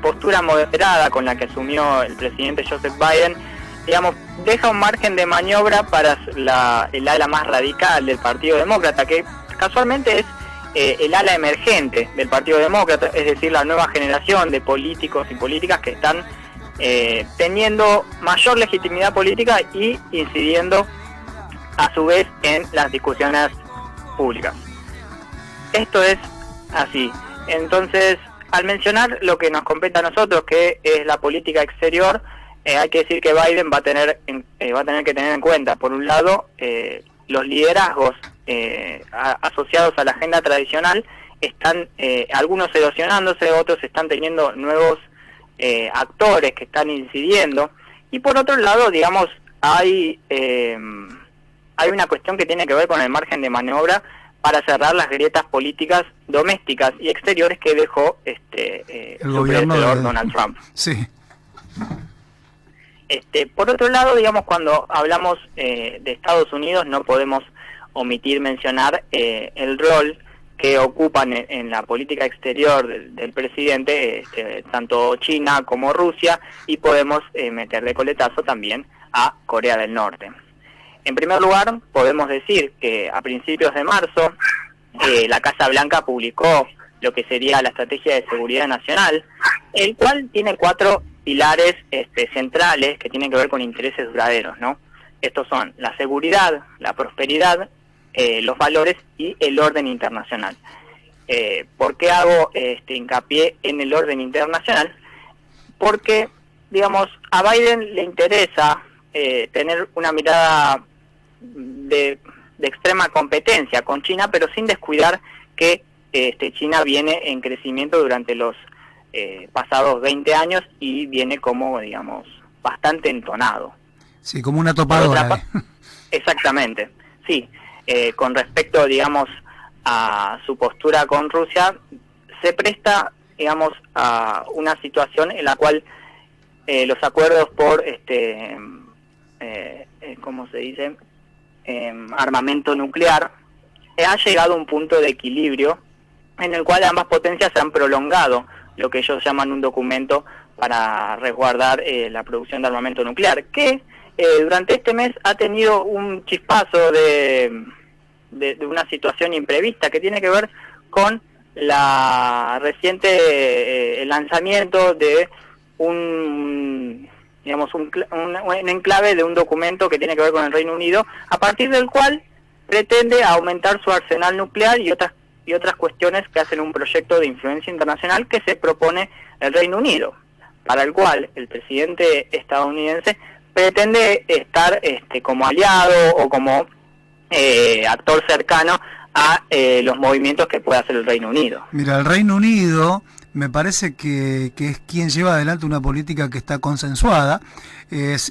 postura moderada con la que asumió el presidente Joseph Biden, digamos, deja un margen de maniobra para el ala más radical del Partido Demócrata, que casualmente es el ala emergente del Partido Demócrata, es decir, la nueva generación de políticos y políticas que están teniendo mayor legitimidad política y incidiendo a su vez en las discusiones públicas. Esto es así. Entonces, al mencionar lo que nos compete a nosotros, que es la política exterior, hay que decir que Biden va a tener que tener en cuenta, por un lado, los liderazgos asociados a la agenda tradicional están algunos erosionándose, otros están teniendo nuevos actores que están incidiendo, y por otro lado, digamos, hay una cuestión que tiene que ver con el margen de maniobra para cerrar las grietas políticas domésticas y exteriores que dejó el gobierno de Donald Trump. Sí. Por otro lado, digamos, cuando hablamos de Estados Unidos, no podemos omitir mencionar el rol que ocupan en la política exterior del presidente, tanto China como Rusia, y podemos meter de coletazo también a Corea del Norte. En primer lugar, podemos decir que a principios de marzo, la Casa Blanca publicó lo que sería la Estrategia de Seguridad Nacional, el cual tiene 4 pilares centrales que tienen que ver con intereses duraderos, ¿no? Estos son la seguridad, la prosperidad, los valores y el orden internacional. ¿Por qué hago hincapié en el orden internacional? Porque, digamos, a Biden le interesa tener una mirada de extrema competencia con China, pero sin descuidar que China viene en crecimiento durante los pasados 20 años y viene como, digamos, bastante entonado. Sí, como una topadora. Exactamente, sí. Con respecto, digamos, a su postura con Rusia, se presta, digamos, a una situación en la cual los acuerdos por, ¿cómo se dice?, armamento nuclear, ha llegado a un punto de equilibrio en el cual ambas potencias han prolongado lo que ellos llaman un documento para resguardar la producción de armamento nuclear, que durante este mes ha tenido un chispazo de una situación imprevista que tiene que ver con la reciente el lanzamiento de un enclave de un documento que tiene que ver con el Reino Unido, a partir del cual pretende aumentar su arsenal nuclear y otras cuestiones que hacen un proyecto de influencia internacional que se propone el Reino Unido, para el cual el presidente estadounidense pretende estar como aliado o como actor cercano a los movimientos que puede hacer el Reino Unido. Mira, el Reino Unido me parece que es quien lleva adelante una política que está consensuada.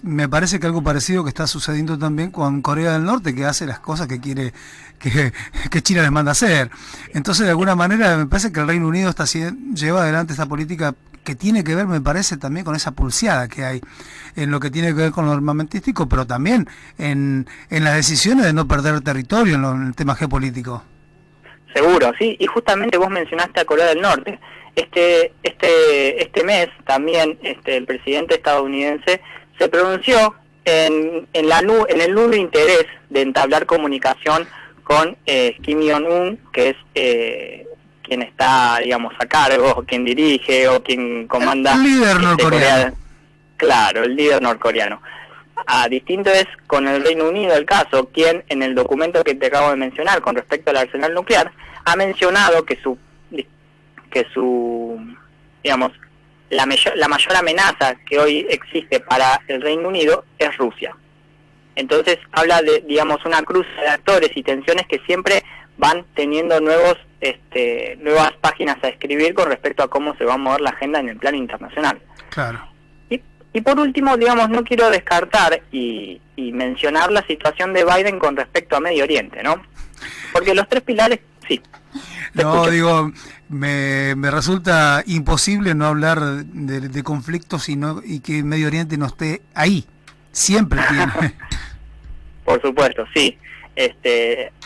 Me parece que algo parecido que está sucediendo también con Corea del Norte, que hace las cosas que quiere que China les manda hacer. Entonces, de alguna manera, me parece que el Reino Unido lleva adelante esta política que tiene que ver, me parece, también con esa pulseada que hay en lo que tiene que ver con lo armamentístico, pero también en las decisiones de no perder territorio en el tema geopolítico. Seguro, sí, y justamente vos mencionaste a Corea del Norte. Este mes también el presidente estadounidense se pronunció en el nulo interés de entablar comunicación con Kim Jong-un, que es quien está, digamos, a cargo, o quien dirige, o quien comanda... El líder norcoreano. Claro, el líder norcoreano. Distinto es con el Reino Unido el caso, quien en el documento que te acabo de mencionar con respecto al arsenal nuclear, ha mencionado que digamos, la mayor amenaza que hoy existe para el Reino Unido es Rusia. Entonces habla de, digamos, una cruz de actores y tensiones que siempre van teniendo nuevas páginas a escribir con respecto a cómo se va a mover la agenda en el plano internacional. Claro. Y por último, digamos, no quiero descartar y mencionar la situación de Biden con respecto a Medio Oriente, ¿no? Porque los 3 pilares, sí. No, digo, me resulta imposible no hablar de conflictos y que Medio Oriente no esté ahí. Siempre tiene. Por supuesto, sí.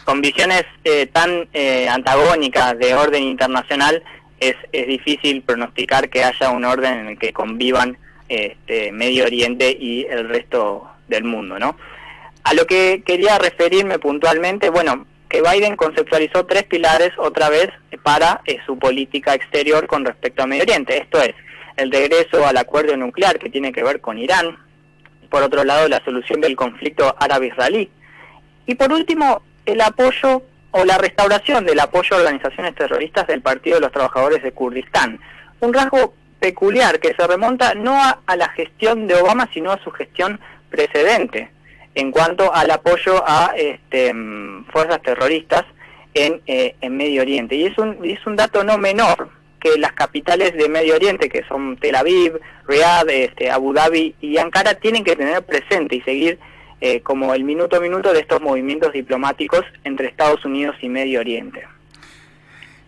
Con visiones tan antagónicas de orden internacional, es difícil pronosticar que haya un orden en el que convivan Medio Oriente y el resto del mundo, ¿no? A lo que quería referirme puntualmente, bueno, que Biden conceptualizó 3 pilares otra vez para su política exterior con respecto a Medio Oriente. Esto es, el regreso al acuerdo nuclear que tiene que ver con Irán, por otro lado la solución del conflicto árabe-israelí, y por último el apoyo o la restauración del apoyo a organizaciones terroristas del Partido de los Trabajadores de Kurdistán. Un rasgo peculiar que se remonta no a la gestión de Obama, sino a su gestión precedente, en cuanto al apoyo a fuerzas terroristas en Medio Oriente. Y es un dato no menor que las capitales de Medio Oriente, que son Tel Aviv, Riad, Abu Dhabi y Ankara, tienen que tener presente y seguir como el minuto a minuto de estos movimientos diplomáticos entre Estados Unidos y Medio Oriente.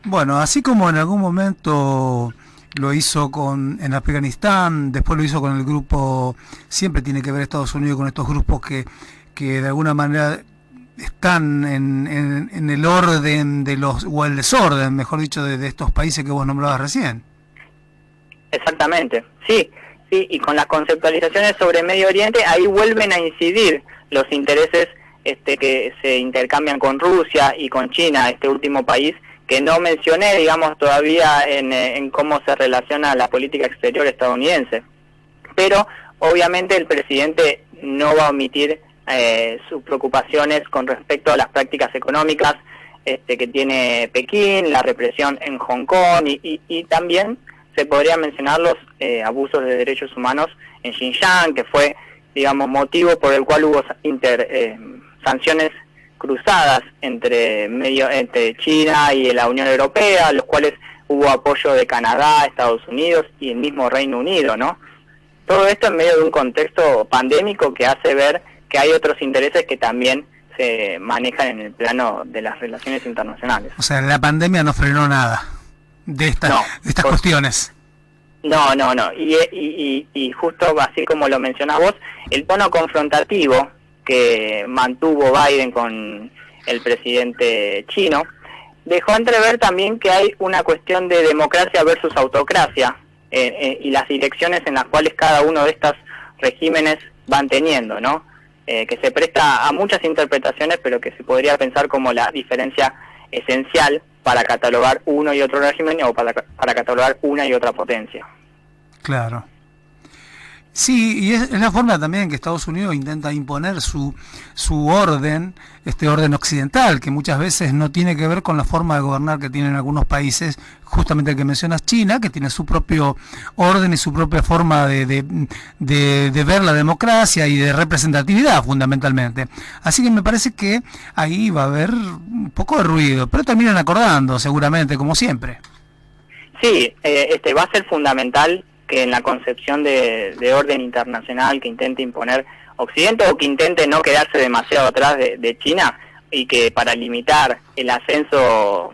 Bueno, así como en algún momento lo hizo en Afganistán, después lo hizo con el grupo, siempre tiene que ver Estados Unidos con estos grupos que de alguna manera están en el orden o el desorden, mejor dicho, de estos países que vos nombrabas recién. Exactamente, sí, y con las conceptualizaciones sobre Medio Oriente, ahí vuelven a incidir los intereses que se intercambian con Rusia y con China, este último país que no mencioné, digamos, todavía en cómo se relaciona la política exterior estadounidense. Pero, obviamente, el presidente no va a omitir sus preocupaciones con respecto a las prácticas económicas que tiene Pekín, la represión en Hong Kong y también se podría mencionar los abusos de derechos humanos en Xinjiang, que fue, digamos, motivo por el cual hubo sanciones cruzadas entre China y la Unión Europea, los cuales hubo apoyo de Canadá, Estados Unidos y el mismo Reino Unido, ¿no? Todo esto en medio de un contexto pandémico que hace ver que hay otros intereses que también se manejan en el plano de las relaciones internacionales. O sea, la pandemia no frenó nada de estas cuestiones. No. Y justo así como lo mencionás vos, el tono confrontativo que mantuvo Biden con el presidente chino dejó entrever también que hay una cuestión de democracia versus autocracia y las direcciones en las cuales cada uno de estos regímenes van teniendo, ¿no? Que se presta a muchas interpretaciones, pero que se podría pensar como la diferencia esencial para catalogar uno y otro régimen o para catalogar una y otra potencia. Claro. Sí, y es la forma también que Estados Unidos intenta imponer su orden, este orden occidental, que muchas veces no tiene que ver con la forma de gobernar que tienen algunos países, justamente el que mencionas, China, que tiene su propio orden y su propia forma de ver la democracia y de representatividad, fundamentalmente. Así que me parece que ahí va a haber un poco de ruido, pero terminan acordando, seguramente, como siempre. Sí, va a ser fundamental que en la concepción de orden internacional que intente imponer Occidente o que intente no quedarse demasiado atrás de China y que para limitar el ascenso,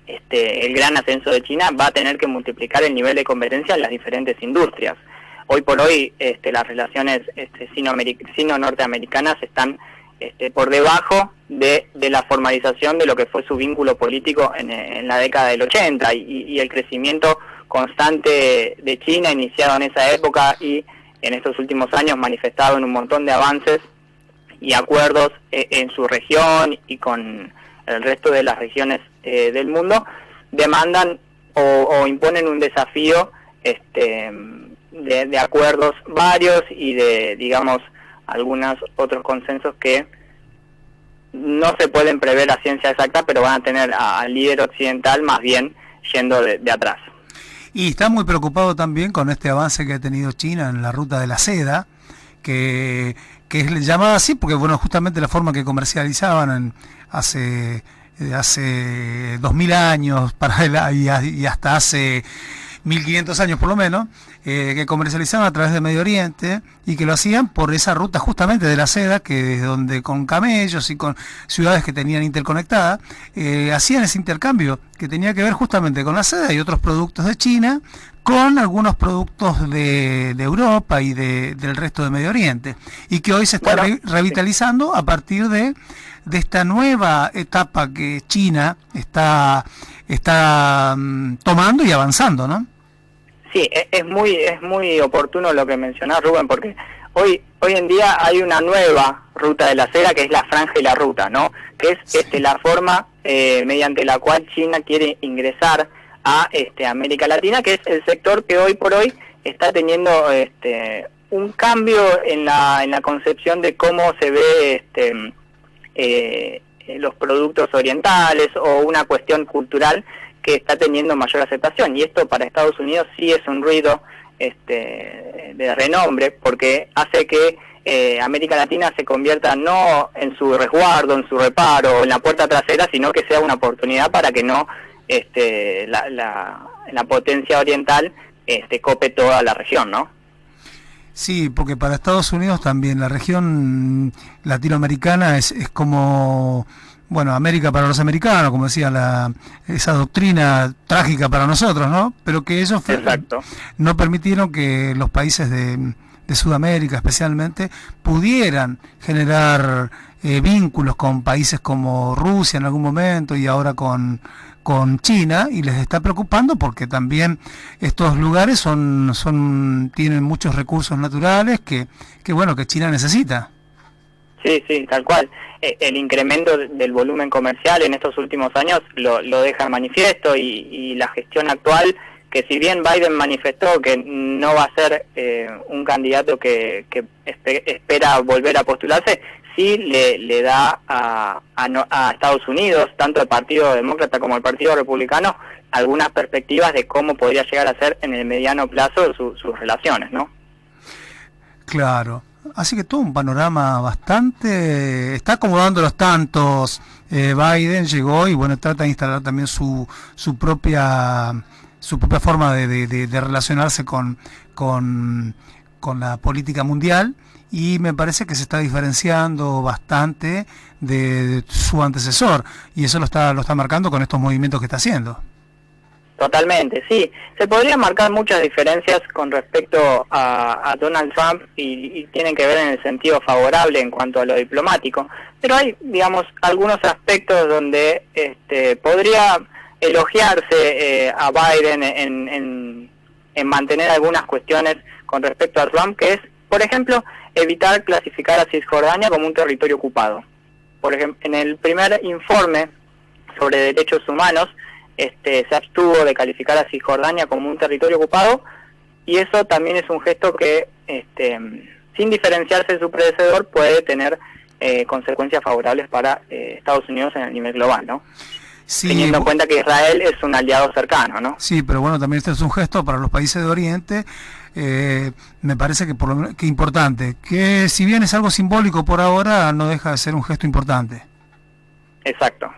el gran ascenso de China va a tener que multiplicar el nivel de competencia en las diferentes industrias. Hoy por hoy las relaciones sino-norteamericanas están por debajo de la formalización de lo que fue su vínculo político en la década del 80 y el crecimiento constante de China iniciado en esa época y en estos últimos años manifestado en un montón de avances y acuerdos en su región y con el resto de las regiones del mundo, demandan o imponen un desafío de acuerdos varios y de, digamos, algunos otros consensos que no se pueden prever a ciencia exacta, pero van a tener al líder occidental más bien yendo de atrás. Y está muy preocupado también con este avance que ha tenido China en la ruta de la seda, que es llamada así porque, bueno, justamente la forma que comercializaban hace 2000 años y hasta hace 1500 años por lo menos, que comercializaban a través de Medio Oriente y que lo hacían por esa ruta justamente de la seda, que es donde con camellos y con ciudades que tenían interconectadas, hacían ese intercambio que tenía que ver justamente con la seda y otros productos de China con algunos productos de Europa y del resto de Medio Oriente, y que hoy se está revitalizando a partir de esta nueva etapa que China está está tomando y avanzando, ¿no? Sí, es muy oportuno lo que mencionás, Rubén, porque hoy en día hay una nueva ruta de la seda que es la franja y la ruta, ¿no? Que es la forma mediante la cual China quiere ingresar a América Latina, que es el sector que hoy por hoy está teniendo un cambio en la concepción de cómo se ve los productos orientales, o una cuestión cultural que está teniendo mayor aceptación, y esto para Estados Unidos sí es un ruido de renombre, porque hace que América Latina se convierta no en su resguardo, en su reparo, en la puerta trasera, sino que sea una oportunidad para que no la potencia oriental cope toda la región, ¿no? Sí, porque para Estados Unidos también la región latinoamericana es como, bueno, América para los americanos, como decía esa doctrina trágica para nosotros, ¿no? Pero que ellos no permitieron que los países de Sudamérica especialmente pudieran generar vínculos con países como Rusia en algún momento, y ahora con China, y les está preocupando porque también estos lugares tienen muchos recursos naturales que China necesita. Sí, tal cual. El incremento del volumen comercial en estos últimos años lo deja en manifiesto, y la gestión actual, que si bien Biden manifestó que no va a ser un candidato que espera volver a postularse, sí le da a Estados Unidos, tanto el Partido Demócrata como el Partido Republicano, algunas perspectivas de cómo podría llegar a ser en el mediano plazo sus relaciones, ¿no? Claro. Así que todo un panorama bastante... Está acomodando los tantos. Biden llegó y trata de instalar también su propia forma de relacionarse con la política mundial, y me parece que se está diferenciando bastante de su antecesor, y eso lo está marcando con estos movimientos que está haciendo. Totalmente, sí. Se podrían marcar muchas diferencias con respecto a Donald Trump, y tienen que ver en el sentido favorable en cuanto a lo diplomático, pero hay, digamos, algunos aspectos donde podría elogiarse a Biden en mantener algunas cuestiones con respecto a Trump, que es, por ejemplo, evitar clasificar a Cisjordania como un territorio ocupado. Por ejemplo, en el primer informe sobre derechos humanos, se abstuvo de calificar a Cisjordania como un territorio ocupado, y eso también es un gesto que, sin diferenciarse de su predecesor, puede tener consecuencias favorables para Estados Unidos en el nivel global, ¿no? Sí, teniendo en cuenta que Israel es un aliado cercano, ¿no? Sí, pero también este es un gesto para los países de Oriente, me parece que que importante, que si bien es algo simbólico por ahora, no deja de ser un gesto importante. Exacto.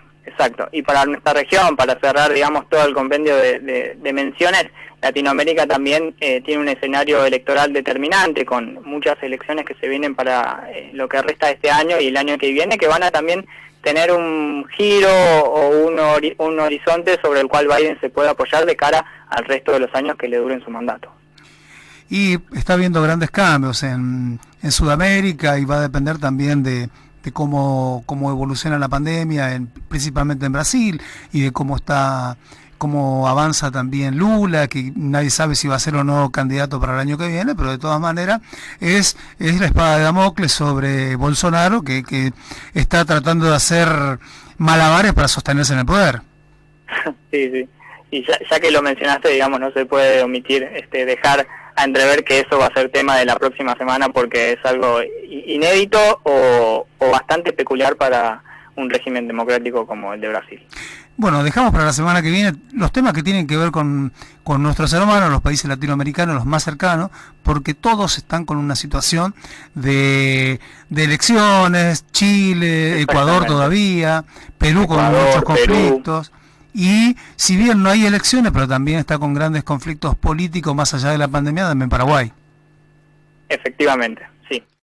Y para nuestra región, para cerrar, digamos, todo el compendio de menciones, Latinoamérica también tiene un escenario electoral determinante, con muchas elecciones que se vienen para lo que resta de este año y el año que viene, que van a también tener un giro o un horizonte sobre el cual Biden se puede apoyar de cara al resto de los años que le duren su mandato. Y está habiendo grandes cambios en Sudamérica, y va a depender también de cómo evoluciona la pandemia, principalmente en Brasil, y de cómo avanza también Lula, que nadie sabe si va a ser o no candidato para el año que viene, pero de todas maneras es la espada de Damocles sobre Bolsonaro, que está tratando de hacer malabares para sostenerse en el poder. Sí. Y ya que lo mencionaste, digamos, no se puede omitir dejar a entrever que eso va a ser tema de la próxima semana, porque es algo inédito o bastante peculiar para un régimen democrático como el de Brasil. Bueno, dejamos para la semana que viene los temas que tienen que ver con nuestros hermanos, los países latinoamericanos, los más cercanos, porque todos están con una situación de elecciones, Chile, Ecuador todavía, Perú con muchos conflictos. Y si bien no hay elecciones, pero también está con grandes conflictos políticos más allá de la pandemia, también Paraguay. Efectivamente.